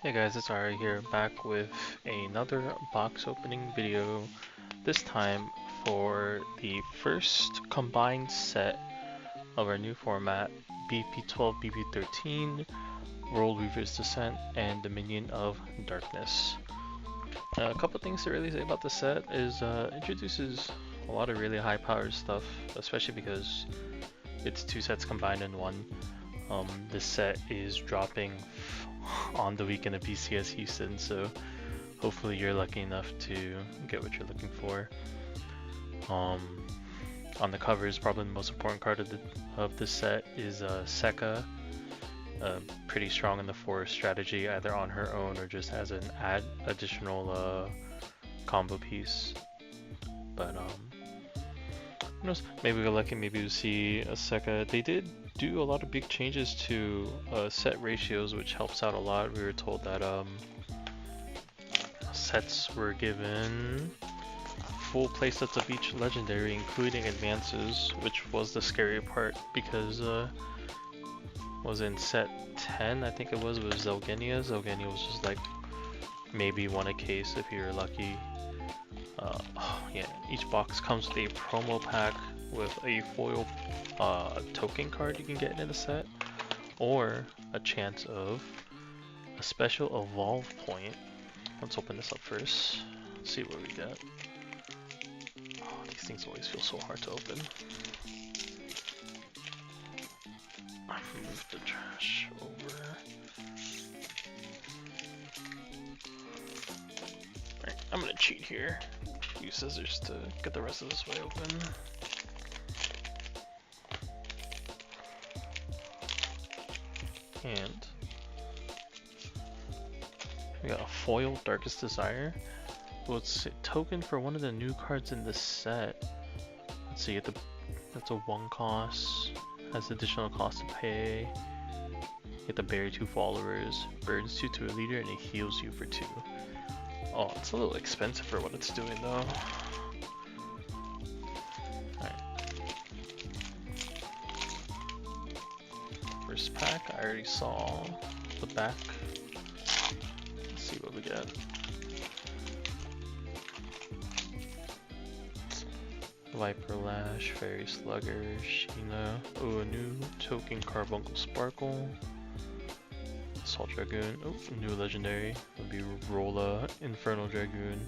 Hey guys, it's Ari here, back with another box opening video, this time for the first combined set of our new format, BP12, BP13, Worldreaver's Descent, and Dominion of Darkness. A couple things to really say about the set is introduces a lot of really high powered stuff, especially because it's two sets combined in one. This set is dropping on the weekend of BCS Houston, so hopefully you're lucky enough to get what you're looking for. On the cover is probably the most important card of this set is Sekka, pretty strong in the forest strategy, either on her own or just as an additional combo piece. But who knows? Maybe we're lucky. Maybe we'll see a Sekka. They did do a lot of big changes to set ratios, which helps out a lot. We were told that sets were given full playsets of each legendary, including advances, which was the scary part because was in set 10, I think it was Zelgenia. Zelgenia was just like maybe one a case if you're lucky. Yeah, each box comes with a promo pack with a foil token card you can get in the set, or a chance of a special evolve point. Let's open this up first, see what we get. Oh, these things always feel so hard to open. Move the trash over. Alright, I'm gonna cheat here. Use scissors to get the rest of this way open. And we got a foil Darkest Desire. Well, it's a token for one of the new cards in this set. Let's see, that's a 1 cost, has additional cost to pay. You get to bury 2 followers, burdens 2 to a leader, and it heals you for 2. Oh, it's a little expensive for what it's doing though. Alright. First pack, I already saw the back. Let's see what we get. Viper Lash, Fairy Slugger, Sheena, a new token Carbuncle Sparkle, Assault Dragoon, new legendary, would be Rolla, Infernal Dragoon.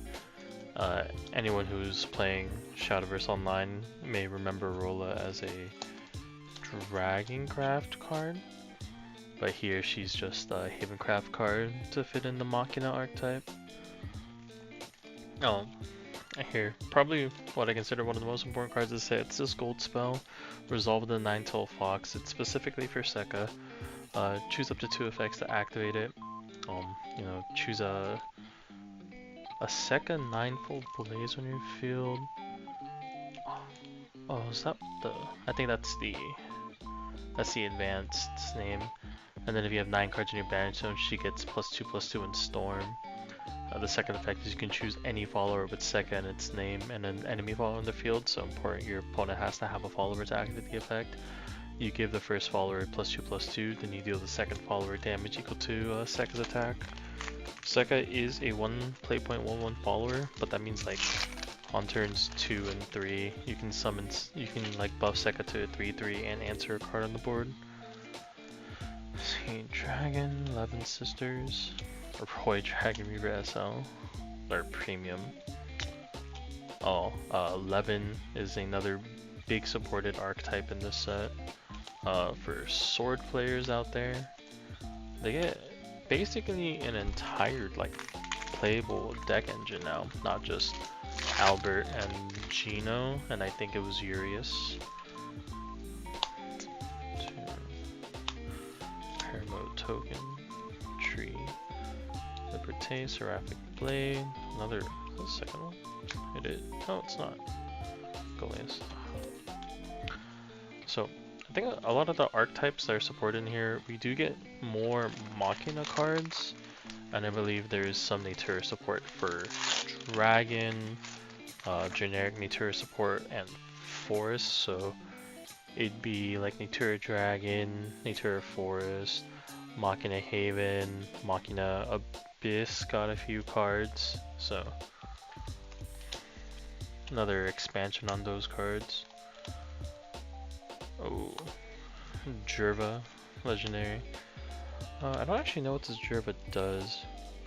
Anyone who's playing Shadowverse Online may remember Rolla as a Dragoncraft card, but here she's just a Havencraft card to fit in the Machina archetype. Oh, here, probably what I consider one of the most important cards is it's this gold spell, Resolve the Nine-Tailed Fox. It's specifically for Sekka. Choose up to 2 effects to activate it. Choose a Sekka Ninefold Blaze on your field. Oh, is that the? I think that's the advanced name. And then if you have 9 cards in your banish zone, she gets +2/+2 in Storm. The second effect is you can choose any follower with Sekka in its name and an enemy follower in the field, so important your opponent has to have a follower to activate the effect. You give the first follower +2/+2, then you deal the second follower damage equal to Sekka's attack. Sekka is a 1 play point 1/1 follower, but that means like on turns 2 and 3, you can like buff Sekka to a 3/3 and answer a card on the board. See, Dragon, 11 Sisters. Roy Dragon Reaver SL, or Premium. Oh, 11 is another big supported archetype in this set. For sword players out there, they get basically an entire playable deck engine now, not just Albert and Gino, and I think it was Urius. Paramount Token, Tree. Liberté, Seraphic Blade, another, the second one? It is. No, it's not. Goliath. So, I think a lot of the archetypes that are supported in here, we do get more Machina cards, and I believe there is some Natura support for Dragon, generic Natura support, and Forest, so it'd be like Natura Dragon, Natura Forest, Machina Haven, Machina Abyss got a few cards, so another expansion on those cards. Oh, Jerva, legendary. I don't actually know what this Jerva does.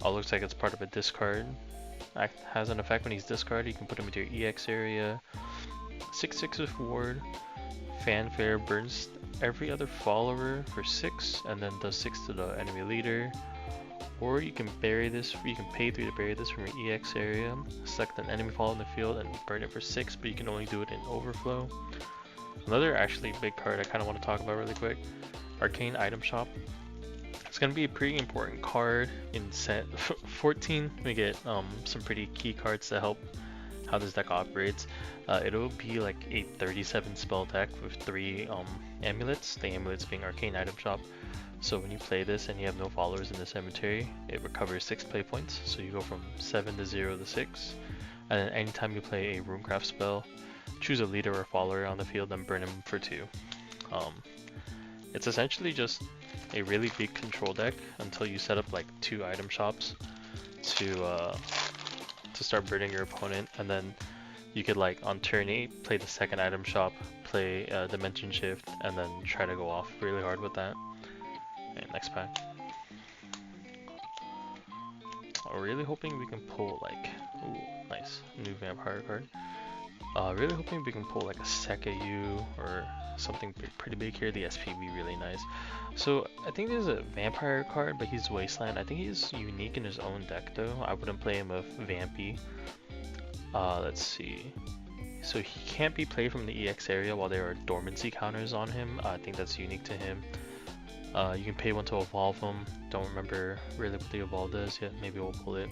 Oh, looks like it's part of a discard. Has an effect when he's discarded, you can put him into your EX area. 6/6 with ward. Fanfare burns every other follower for 6 and then does 6 to the enemy leader. Or you can bury this, you can pay 3 to bury this from your EX area. Select an enemy follower in the field and burn it for 6, but you can only do it in overflow. Another actually big card I kind of want to talk about really quick. Arcane Item Shop. It's going to be a pretty important card in set 14. We get some pretty key cards to help how this deck operates. It'll be like a 37 spell deck with 3 amulets, the amulets being Arcane Item Shop. So when you play this and you have no followers in the cemetery, it recovers 6 play points, so you go from 7 to 0 to 6. And then anytime you play a Runecraft spell, choose a leader or follower on the field and burn him for 2. It's essentially just a really big control deck until you set up like 2 item shops to start burning your opponent, and then you could like on turn 8 play the second item shop, play Dimension Shift, and then try to go off really hard with that. Okay, next pack. I'm really hoping we can pull like, ooh, nice, new vampire card. Really hoping we can pull like a Sekayu or something pretty big here. The SP would be really nice. So I think there's a vampire card, but he's Wasteland. I think he's unique in his own deck though. I wouldn't play him with Vampy. Let's see. So he can't be played from the EX area while there are dormancy counters on him. I think that's unique to him. You can pay 1 to evolve him. Don't remember really what the evolve does yet. Maybe we'll pull it.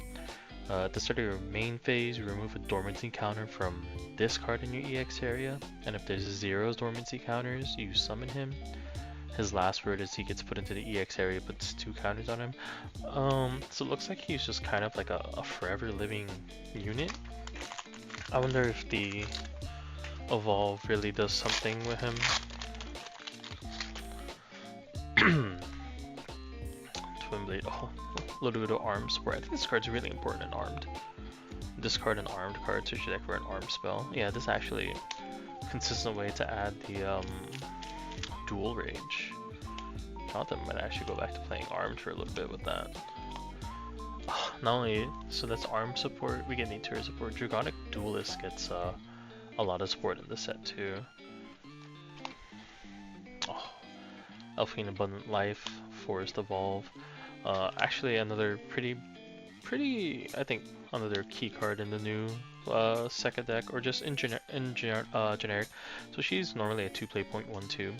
At the start of your main phase, you remove a dormancy counter from this card in your EX area, and if there's 0 dormancy counters, you summon him. His last word is he gets put into the EX area, puts 2 counters on him. So it looks like he's just kind of like a forever living unit. I wonder if the evolve really does something with him. Twin Blade, oh, a little bit of arm support. I think this card's really important in armed. Discard an armed card to your deck for an armed spell. Yeah, this is actually a consistent way to add the dual rage. Jonathan might actually go back to playing armed for a little bit with that. Not only, so that's armed support, we get nature support. Dragonic Duelist gets a lot of support in this set too. Oh, Elfine Abundant Life, Forest Evolve. Actually another pretty, I think, another key card in the new second deck, or just in generic. So she's normally a 2 play point 1/2.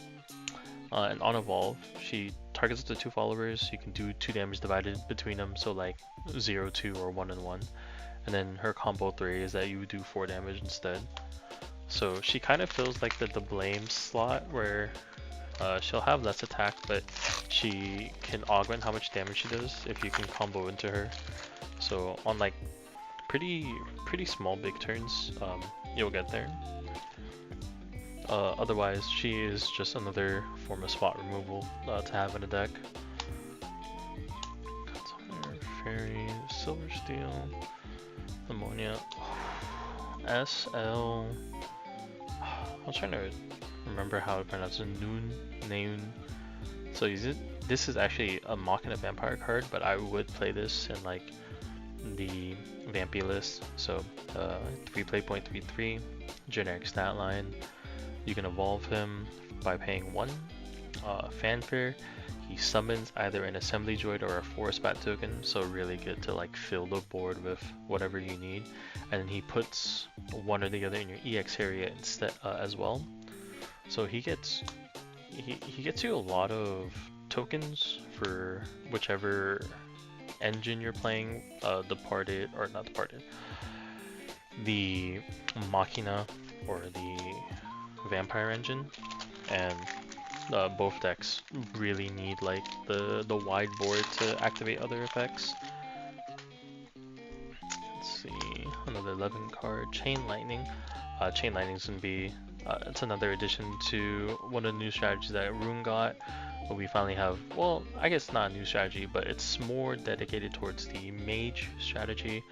And on evolve, she targets up to 2 followers. You can do 2 damage divided between them, so like 0-2 or 1-1. And then her combo 3 is that you do 4 damage instead. So she kind of feels like the blame slot where she'll have less attack, but she can augment how much damage she does if you can combo into her. So on like pretty small big turns, you'll get there. Otherwise, she is just another form of spot removal to have in a deck. Fairy, Silver Steel, Ammonia, SL. I was trying to remember how to pronounce it. Noon. So this is actually a Machina Vampire card, but I would play this in like the Vampy list. So 3 play point 3/3, generic stat line. You can evolve him by paying 1. Fanfare, he summons either an Assembly Droid or a Forest Bat token, so really good to like fill the board with whatever you need. And then he puts one or the other in your EX area instead as well. So he gets you a lot of tokens for whichever engine you're playing, the Machina or the Vampire engine, and both decks really need like the wide board to activate other effects. Let's see, another 11 card, Chain Lightning. Chain Lightning is gonna be it's another addition to one of the new strategies that Rune got. But we finally have, well, I guess not a new strategy, but it's more dedicated towards the mage strategy.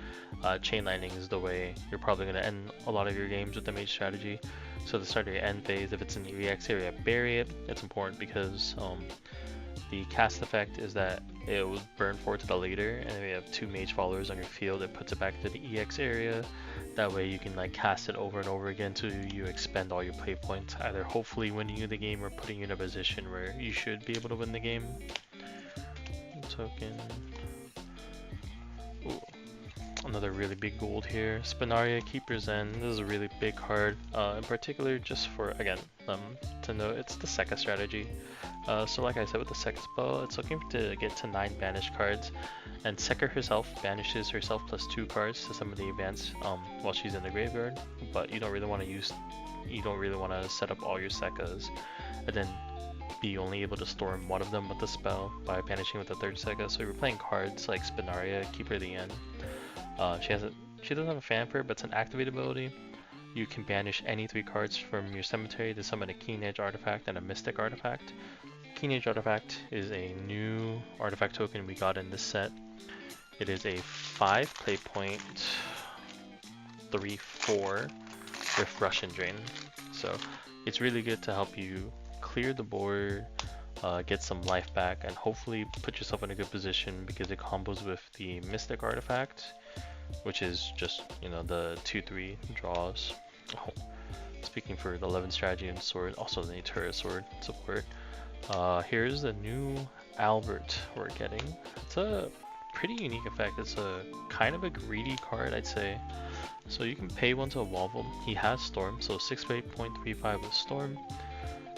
Chain lightning is the way you're probably going to end a lot of your games with the mage strategy. So the start of your end phase, if it's in the EX area, bury it. It's important because the cast effect is that it will burn forward to the leader, and if you have 2 mage followers on your field, it puts it back to the EX area. That way you can like cast it over and over again until you expend all your play points, either hopefully winning you the game or putting you in a position where you should be able to win the game. Token. Ooh. Another really big gold here. Spinaria, Keeper's End. This is a really big card, in particular just for, again, to know it's the Sekka strategy. So like I said with the Sekka spell, it's looking to get to 9 banished cards, and Sekka herself banishes herself plus 2 cards to some of the events while she's in the graveyard, but you don't really want to set up all your Sekkas and then be only able to storm one of them with the spell by banishing with the 3rd Sekka. So you're playing cards like Spinaria, Keeper the End. She doesn't have a fanfare, but it's an activate ability. You can banish any 3 cards from your cemetery to summon a Keen Edge artifact and a Mystic artifact. Keen Edge artifact is a new artifact token we got in this set. It is a 5 play point, 3/4 with Rush and Drain. So it's really good to help you clear the board, get some life back, and hopefully put yourself in a good position because it combos with the Mystic artifact, which is just, you know, the 2/3 draws. Oh, speaking for the 11 strategy and sword, also the Natura sword support. Here's the new Albert we're getting. It's a pretty unique effect. It's a kind of a greedy card, I'd say. So you can pay 1 to evolve him. He has Storm, so 6.35 with Storm.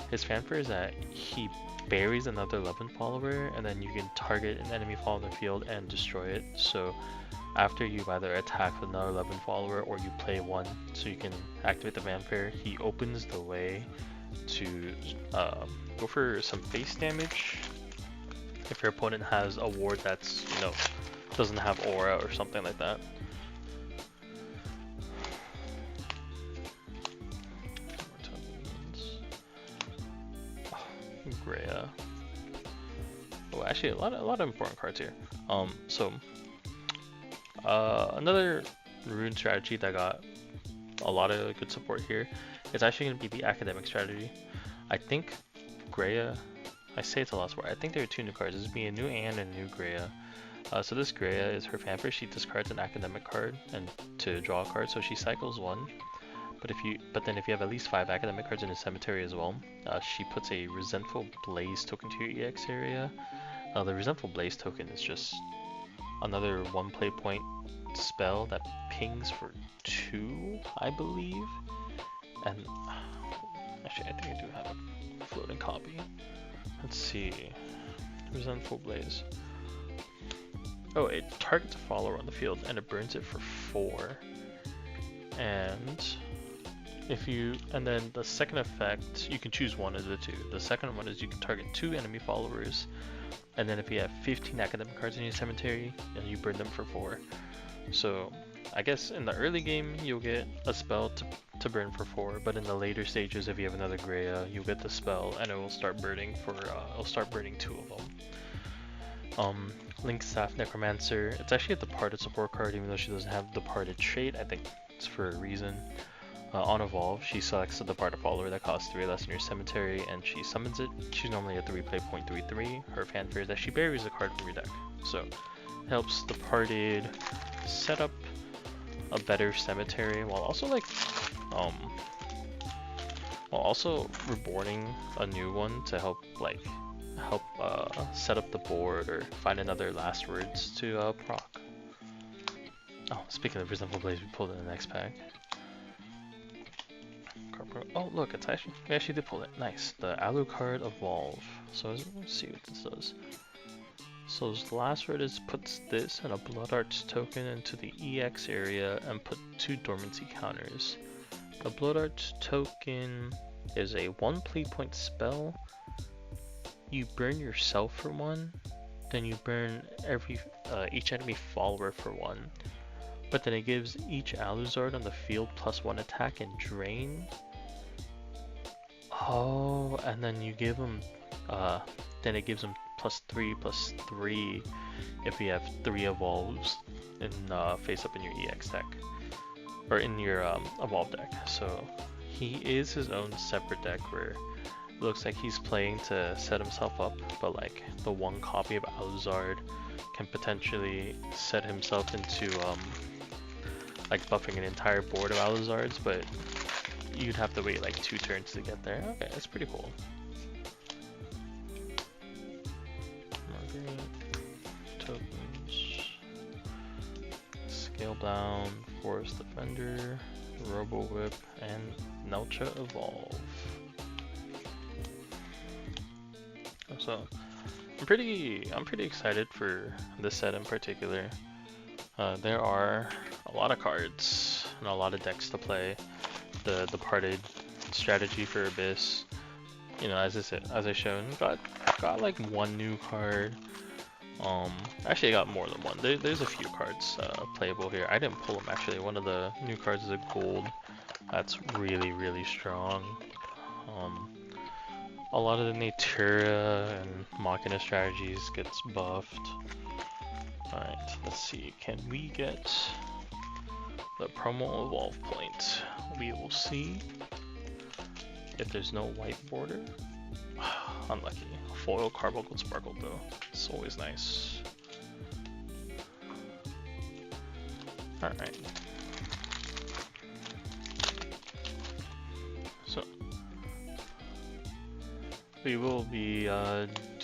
His fanfare is that he buries another 11 follower, and then you can target an enemy follower in the field and destroy it. So after you've either attacked with another 11 follower or you play 1 so you can activate the fanfare, he opens the way to go for some face damage if your opponent has a ward that's, you know, doesn't have aura or something like that. Greya. Oh, actually, a lot of important cards here. Another rune strategy that got a lot of good support here is actually going to be the academic strategy. I think Greya, I say it's a lot support. I think there are 2 new cards. There's be a new Anne and a new Greya. So this Greya is her fanfare. She discards an academic card and to draw a card, so she cycles 1. But then if you have at least 5 academic cards in the cemetery as well, she puts a Resentful Blaze token to your EX area. The Resentful Blaze token is just another 1 play point spell that pings for 2, I believe. And actually, I think I do have a floating copy. Let's see. Resentful Blaze. Oh, it targets a follower on the field and it burns it for 4. And then the second effect, you can choose one of the 2. The second one is you can target 2 enemy followers, and then if you have 15 academic cards in your cemetery, and you burn them for 4. So I guess in the early game you'll get a spell to burn for 4, but in the later stages, if you have another Greya, you'll get the spell and it will start burning for it'll start burning 2 of them. Link Staff Necromancer. It's actually a departed support card, even though she doesn't have departed trait. I think it's for a reason. On Evolve, she selects a departed follower that costs 3 less in your cemetery, and she summons it. She's normally a 3 play point 3/3. Her fanfare is that she buries a card from your deck. So helps departed set up a better cemetery while also reborning a new one to help set up the board or find another last words to proc. Oh, speaking of Resentful Blaze, we pulled in the next pack. Oh look, we actually did pull it. Nice. The Alucard Evolve. So let's see what this does. So his last word is puts this and a Blood Arts token into the EX area and put 2 dormancy counters. The Blood Arts token is a 1 play point spell. You burn yourself for 1, then you burn each enemy follower for 1. But then it gives each Alucard on the field +1 attack and drain. Oh, and then you give them then it gives him +3/+3 if you have 3 evolves in face up in your EX deck or in your evolve deck. So he is his own separate deck where it looks like he's playing to set himself up, but like the one copy of Aluzard can potentially set himself into like buffing an entire board of Aluzards, but you'd have to wait like 2 turns to get there. Okay, that's pretty cool. Margaret, tokens, Scalebound, Forest Defender, Robo Whip, and Nelcha Evolve. So I'm pretty excited for this set in particular. There are a lot of cards and a lot of decks to play. The Departed strategy for Abyss, you know, as I shown, got like 1 new card. Actually I got more than 1. There's a few cards playable here. I didn't pull them actually. One of the new cards is a gold. That's really strong. A lot of the Natura and Machina strategies gets buffed. Alright, let's see. Can we get the promo evolve point? We will see. If there's no white border. Unlucky. Foil Carbuncle Sparkle though. It's always nice. Alright. So we will be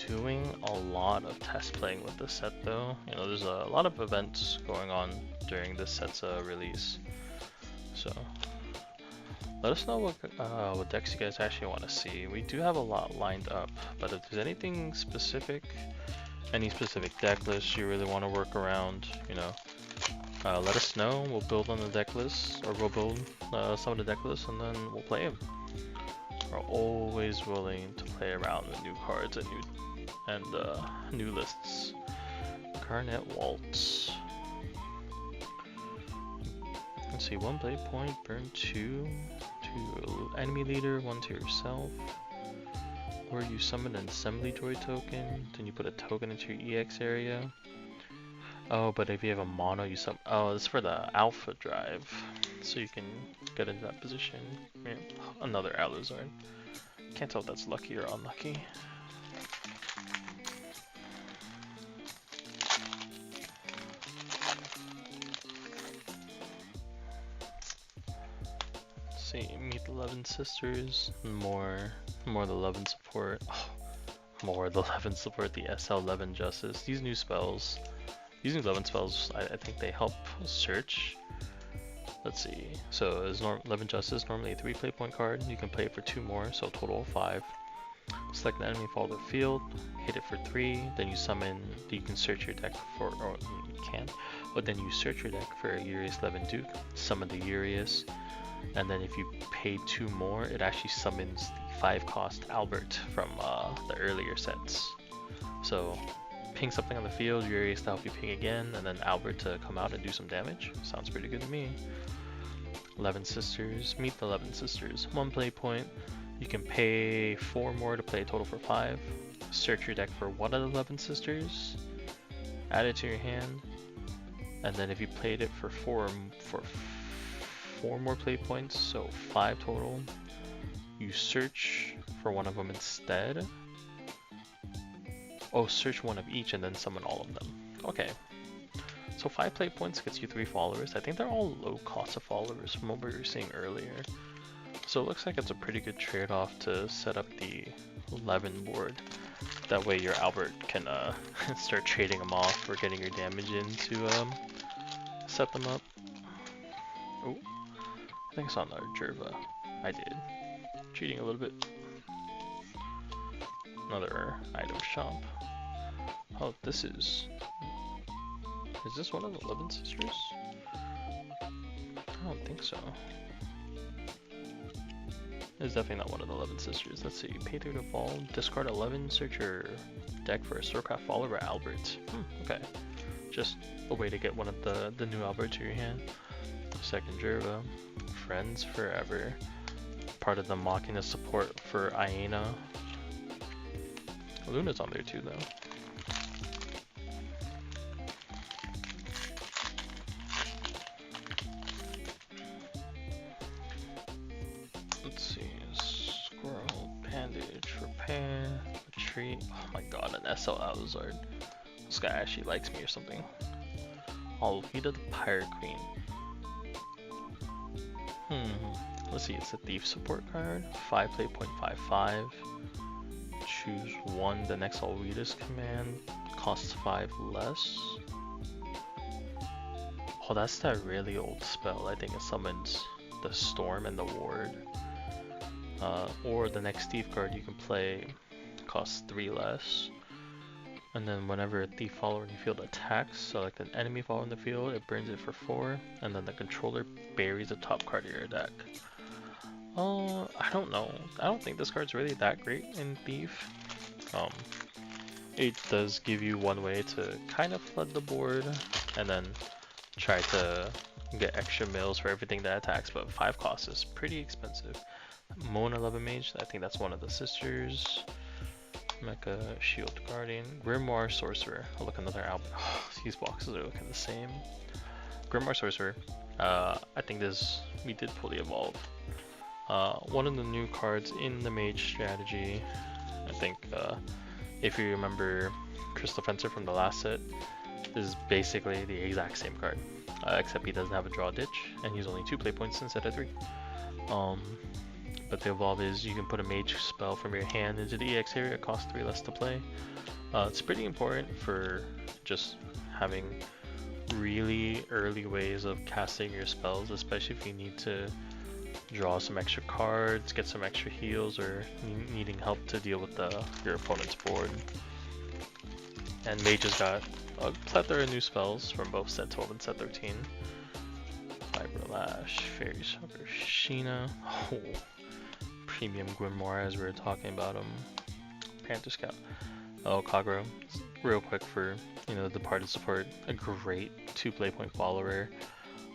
doing a lot of test playing with this set though. You know, there's a lot of events going on during this set's release. So let us know what decks you guys actually want to see. We do have a lot lined up, but if there's anything specific, any specific deck lists you really want to work around, you know, let us know. We'll build on the deck list, or we'll build some of the deck lists, and then we'll play them. We're always willing to play around with new cards and new lists. Garnet Waltz. Let's see, 1 blade point, burn 2 to enemy leader, 1 to yourself. Or you summon an assembly droid token, then you put a token into your EX area. Oh, but if you have a mono, you summon. Oh, this is for the alpha drive, so you can get into that position. Yeah. Another Aluzard. Can't tell if that's lucky or unlucky. See, meet the 11 sisters, more the 11 support, more the 11 support, the SL11 justice. These new spells, using 11 spells, I think they help search. Let's see, so as 11 justice, normally a 3 play point card, you can play it for 2 more, so a total of 5. Select an enemy, follow the field, hit it for 3, then you summon, you can search your deck for, or you can't, but then you search your deck for a Urias 11 Duke, summon the Urias, and then if you pay 2 more, it actually summons the 5 cost Albert from the earlier sets. So ping something on the field, Urias to help you ping again, and then Albert to come out and do some damage. Sounds pretty good to me. 11 sisters, meet the 11 sisters. 1 play point, you can pay 4 more to play a total for 5. Search your deck for one of the 11 sisters, add it to your hand, and then if you played it for 4 more play points, so 5 total, you search for one of them instead. Oh, search one of each and then summon all of them. Okay, so 5 play points gets you 3 followers. I think they're all low cost of followers from what we were seeing earlier, so it looks like it's a pretty good trade-off to set up the 11 board. That way your Albert can start trading them off or getting your damage in to set them up. Oh, I think I saw another Jerva. I did. Cheating a little bit. Another item shop. Oh, this is this one of the 11 sisters? I don't think so. It's definitely not one of the 11 sisters. Let's see. Pay 3 to fall. Discard 11. Search your deck for a Storecraft follower Albert. Okay. Just a way to get one of the new Albert to your hand. Second Jerva. Friends Forever. Part of the Machina support for Aina. Luna's on there too, though. Let's see. Squirrel, bandage, repair, retreat. Oh my god, an SL Alizard. This guy actually likes me or something. Alvita the Pirate Queen. Let's see, it's a thief support card. 5 play 0.55. Choose one, the next Alvida's command. Costs 5 less. Oh, that's that really old spell. I think it summons the Storm and the Ward. Or the next thief card you can play costs 3 less. And then whenever a thief follower in the field attacks, select an enemy follower in the field, it burns it for 4, and then the controller buries the top card of your deck. I don't know. I don't think this card's really that great in Thief. It does give you one way to kind of flood the board, and then try to get extra mills for everything that attacks, but 5 cost is pretty expensive. Mona 11 Mage, I think that's one of the sisters. Mecha Shield Guardian, Grimoire Sorcerer. I'll look another album. Oh, these boxes are looking the same. Grimoire Sorcerer. I think we did pull the Evolve. One of the new cards in the Mage strategy. I think if you remember Crystal Fencer from the last set, this is basically the exact same card, except he doesn't have a draw ditch, and he's only 2 play points instead of 3. But the Evolve is you can put a mage spell from your hand into the EX area, it costs 3 less to play. It's pretty important for just having really early ways of casting your spells, especially if you need to draw some extra cards, get some extra heals, or needing help to deal with your opponent's board. And Mage has got a plethora of new spells from both set 12 and set 13. Fiberlash, Fairy Shocker, Sheena. Oh. Premium Grimoire as we were talking about him. Panther Scout. Oh, Kagro. Real quick for, the Departed support. A great 2 play point follower.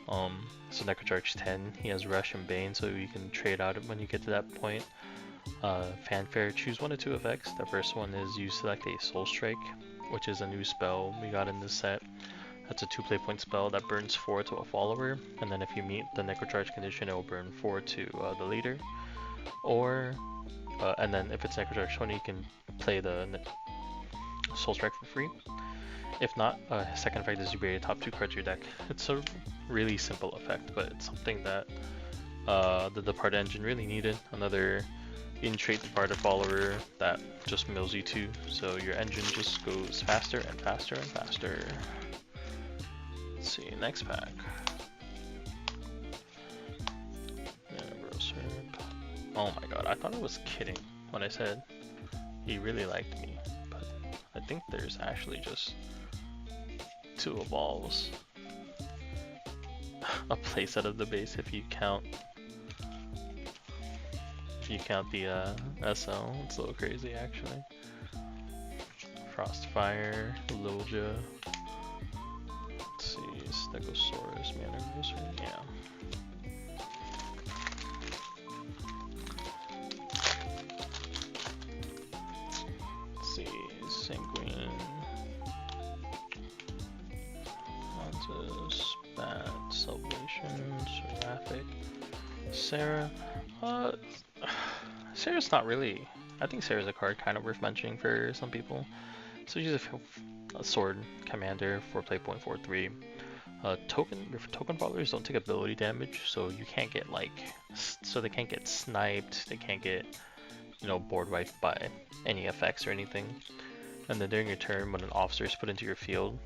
So Necrocharge 10. He has Rush and Bane, so you can trade out when you get to that point. Fanfare. Choose 1 of 2 effects. The first one is you select a Soul Strike, which is a new spell we got in this set. That's a 2 play point spell that burns 4 to a follower, and then if you meet the Necrocharge condition, it will burn 4 to the leader. Or, and then if it's Necrocharge 20, you can play the Soul Strike for free. If not, second effect is you bury the top 2 cards of your deck. It's a really simple effect, but it's something that the Departed engine really needed. Another in-trait Departed follower that just mills you 2, so your engine just goes faster and faster and faster. Let's see, next pack. Oh my god, I thought I was kidding when I said he really liked me, but I think there's actually just 2 Evolves. A playset of the base if you count the SL. It's a little crazy actually. Frostfire, Loja. Let's see, Stegosaurus, Mana Grocer, yeah. Sanguine, Hanses, Bat, Salvation, Seraphic, Sarah. Sarah's not really. I think Sarah's a card kind of worth mentioning for some people. So she's a sword commander for play 0.43. Token followers don't take ability damage, so you can't get they can't get sniped. They can't get board wiped by any effects or anything. And then during your turn, when an officer is put into your field,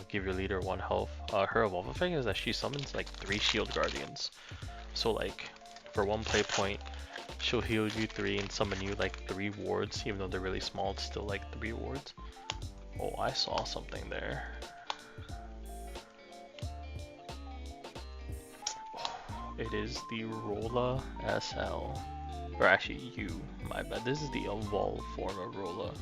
give your leader 1 health. Her evolve effect is that she summons 3 shield guardians. So for 1 play point, she'll heal you 3 and summon you 3 wards, even though they're really small, it's still 3 wards. Oh, I saw something there. It is the Rolla SL. Or actually, my bad. This is the evolved form of Rolla.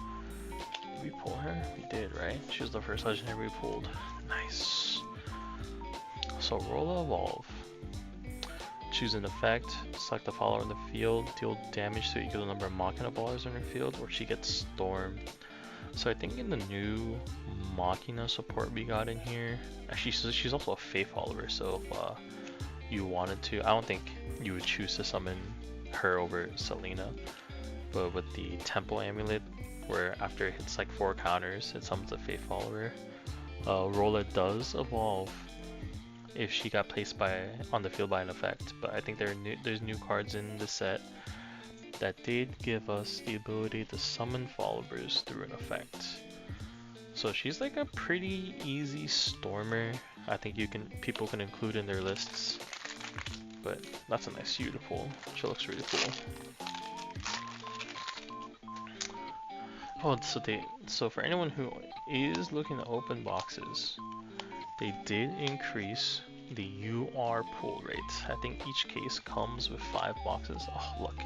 Did we pull her? We did, right? She was the first legendary we pulled. Nice. So Rolla Evolve. Choose an effect, select the follower in the field, deal damage to equal the number of Machina ballers in her field, or she gets Storm. So I think in the new Machina support we got in here, actually she's also a Faith follower, so if you wanted to, I don't think you would choose to summon her over Selena, but with the Temple Amulet, where after it hits like 4 counters, it summons a Faith follower. Rolla does evolve if she got placed on the field by an effect, but I think there's new cards in the set that did give us the ability to summon followers through an effect. So she's like a pretty easy stormer. I think people can include in their lists. But that's a nice U to pull. She looks really cool. Oh, so for anyone who is looking to open boxes, they did increase the UR pull rate. I think each case comes with 5 boxes. Oh, look.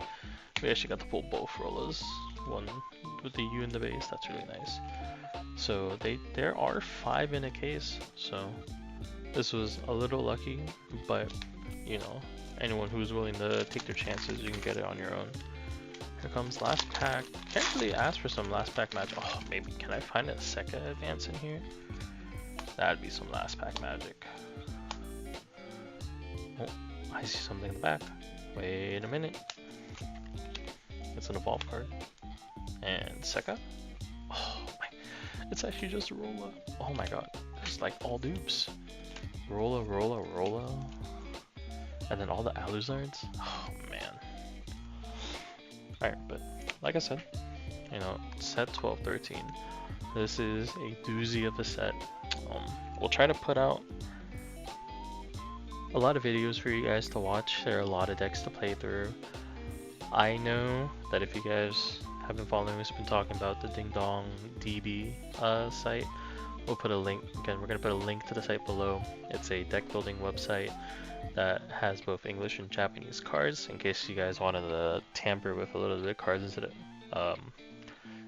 We actually got to pull both Rollas. One with the U in the base, that's really nice. So there are 5 in a case, so this was a little lucky, but you know, anyone who's willing to take their chances, you can get it on your own. Here comes last pack. Can't really ask for some last pack magic. Oh, maybe can I find a Sekka advance in here? That'd be some last pack magic. Oh, I see something in the back. Wait a minute. It's an Evolve card. And Sekka. Oh my, it's actually just Rolla. Oh my god, there's like all dupes. Rolla, Rolla, Rolla. And then all the Aluzards. Oh man. Alright, but like I said, you know, set 12, 13. This is a doozy of a set. We'll try to put out a lot of videos for you guys to watch. There are a lot of decks to play through. I know that if you guys have been following us, been talking about the Ding Dong DB site, we'll put a link. Again, we're going to put a link to the site below. It's a deck building website that has both English and Japanese cards, in case you guys wanted to tamper with a little bit of cards instead of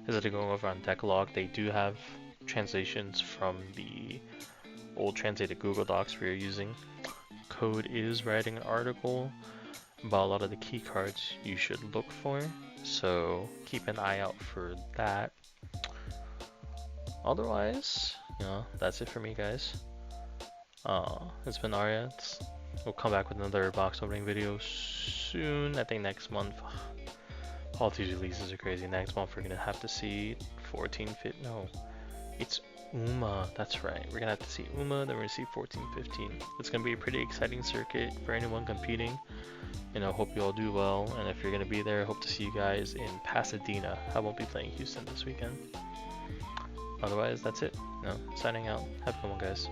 going over on Decklog. They do have translations from the old translated Google Docs we are using. Code is writing an article about a lot of the key cards you should look for, so keep an eye out for that. Otherwise, you know, that's it for me, guys. It's been Arya. We'll come back with another box opening video soon. I think next month. All these releases are crazy. Next month we're gonna have to see 14, 15. No, it's Uma. That's right. We're gonna have to see Uma. Then we're gonna see 14, 15. It's gonna be a pretty exciting circuit for anyone competing. You know, hope you all do well. And if you're gonna be there, hope to see you guys in Pasadena. I won't be playing Houston this weekend. Otherwise, that's it. No, signing out. Have a good one, guys.